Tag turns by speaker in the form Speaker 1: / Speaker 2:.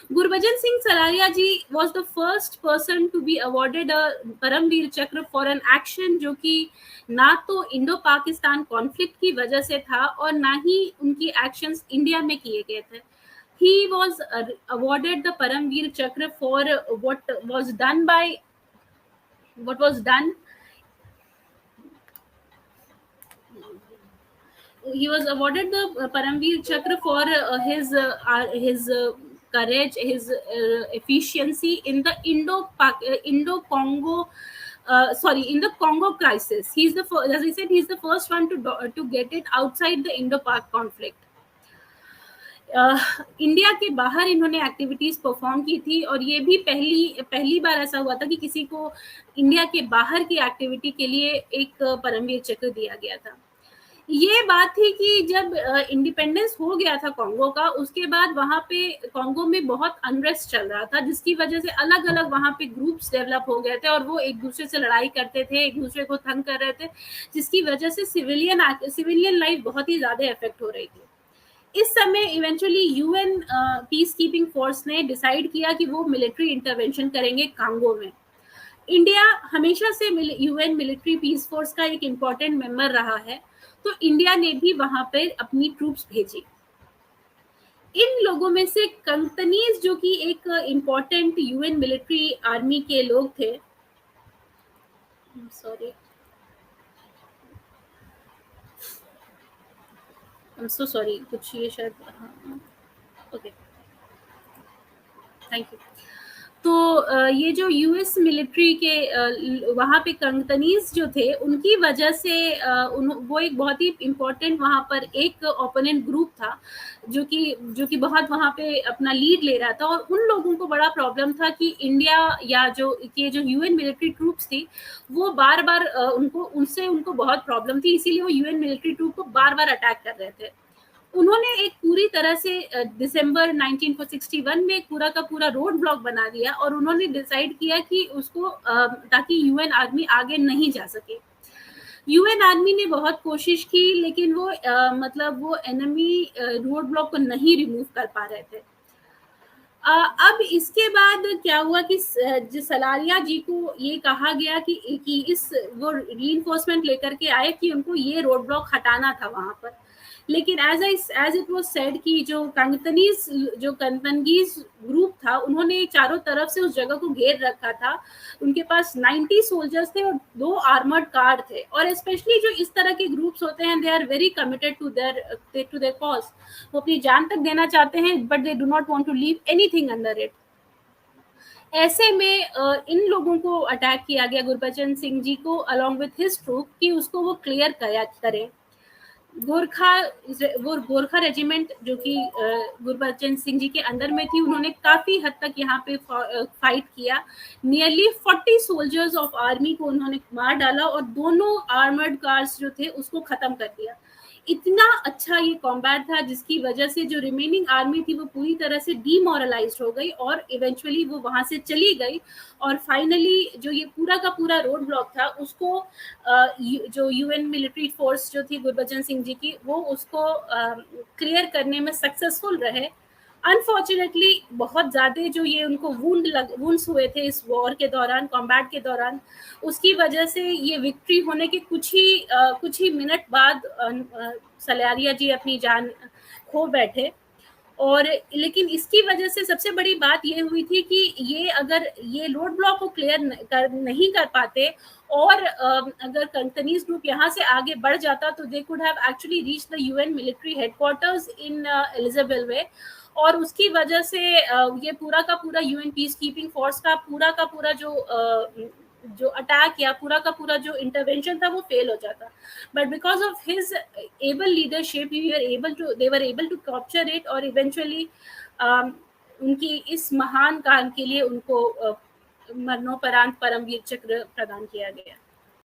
Speaker 1: Gurbachan Singh Salaria ji was the first person to be awarded a Paramveer Chakra for an action जो कि ना तो Indo Pakistan conflict की वजह से था और ना ही उनकी एक्शंस इंडिया में किए गए थे. He was awarded the Paramveer Chakra for what was done. He was awarded the Paramveer Chakra for his courage, his efficiency in the Indo Congo. In the Congo crisis, as I said, he's the first one to get it outside the Indo-Pak conflict. India के बाहर इन्होंने activities perform की थी और ये भी पहली बार ऐसा हुआ था कि किसी को इंडिया के बाहर की एक्टिविटी के लिए एक परमवीर चक्र दिया गया था. ये बात थी कि जब इंडिपेंडेंस हो गया था कॉन्गो का, उसके बाद वहां पे कॉन्गो में बहुत अनरेस्ट चल रहा था, जिसकी वजह से अलग अलग वहां पे ग्रुप्स डेवलप हो गए थे और वो एक दूसरे से लड़ाई करते थे, एक दूसरे को तंग कर रहे थे, जिसकी वजह से सिविलियन लाइफ बहुत ही ज्यादा इफेक्ट हो रही थी. इस समय eventually UN peace keeping force ने डिसाइड किया कि वो मिलिट्री इंटरवेंशन करेंगे कांगो में. इंडिया हमेशा से यूएन मिलिट्री पीस फोर्स का एक इम्पॉर्टेंट मेंबर रहा है, तो इंडिया ने भी वहां पर अपनी ट्रूप्स भेजी. इन लोगों में से कंगतनीज जो कि एक इम्पॉर्टेंट यूएन मिलिट्री आर्मी के लोग थे, सॉरी कुछ ये शायद, ओके, थैंक यू. तो ये जो यूएस मिलिट्री के वहाँ पे कंगतनीज जो थे, उनकी वजह से वो एक बहुत ही इम्पोर्टेंट वहाँ पर एक ओपोनेंट ग्रुप था जो कि बहुत वहाँ पे अपना लीड ले रहा था, और उन लोगों को बड़ा प्रॉब्लम था कि इंडिया या जो यूएन मिलिट्री ट्रूप्स थी वो बार बार उनको बहुत प्रॉब्लम थी, इसीलिए वो यूएन मिलिट्री ट्रूप को बार बार अटैक कर रहे थे. उन्होंने एक पूरी तरह से दिसंबर 1961 में पूरा का पूरा रोड ब्लॉक बना दिया और उन्होंने डिसाइड किया कि उसको ताकि यूएन आर्मी आगे नहीं जा सके. यूएन आर्मी ने बहुत कोशिश की, लेकिन वो एनिमी रोड ब्लॉक को नहीं रिमूव कर पा रहे थे. अब इसके बाद क्या हुआ कि सलारिया जी को ये कहा गया कि वो रीइंफोर्समेंट लेकर के आए कि उनको ये रोड ब्लॉक हटाना था वहां पर. लेकिन एज इट वाज सेड कि जो कंगतनगीज ग्रुप था, उन्होंने चारों तरफ से उस जगह को घेर रखा था. उनके पास 90 सोल्जर्स थे और 2 आर्मर्ड कार थे, और स्पेशली जो इस तरह के ग्रुप्स होते हैं, they are very committed to their cause. वो अपनी जान तक देना चाहते हैं, but they do not want to leave anything under it. ऐसे में इन लोगों को अटैक किया गया, गुरबचन सिंह जी को अलोंग विथ हिज ट्रूप, कि उसको वो क्लियर करें. गोरखा रेजिमेंट जो कि गुरबचन सिंह जी के अंदर में थी, उन्होंने काफी हद तक यहाँ पे फाइट किया. नियरली 40 सोल्जर्स ऑफ आर्मी को उन्होंने मार डाला और दोनों आर्मर्ड कार्स जो थे उसको खत्म कर दिया. इतना अच्छा ये कॉम्बैट था, जिसकी वजह से जो रिमेनिंग आर्मी थी वो पूरी तरह से डीमोरलाइज्ड हो गई और इवेंचुअली वो वहां से चली गई. और फाइनली जो ये पूरा का पूरा रोड ब्लॉक था, उसको जो यूएन मिलिट्री फोर्स जो थी गुरबचन सिंह जी की, वो उसको क्लियर करने में सक्सेसफुल रहे. अनफॉर्चुनेटली बहुत ज्यादा जो ये उनको वुंड्स हुए थे इस वॉर के दौरान, कॉम्बैट के दौरान, उसकी वजह से ये विक्ट्री होने के कुछ ही मिनट बाद सलारिया जी अपनी जान खो बैठे. और लेकिन इसकी वजह से सबसे बड़ी बात ये हुई थी कि ये अगर ये रोड ब्लॉक को क्लियर नहीं कर पाते और अगर कंगतनीज ग्रुप यहाँ से आगे बढ़ जाता, तो they could have actually reach the UN military headquarters in Elizabethville. और उसकी वजह से ये पूरा का पूरा यूएन पीस कीपिंग फोर्स का पूरा जो अटैक या पूरा का पूरा जो इंटरवेंशन था वो फेल हो जाता. But because of his able leadership they were able to capture it, और इवेंचुअली उनकी इस महान काम के लिए उनको मरणोपरांत परमवीर चक्र प्रदान किया गया.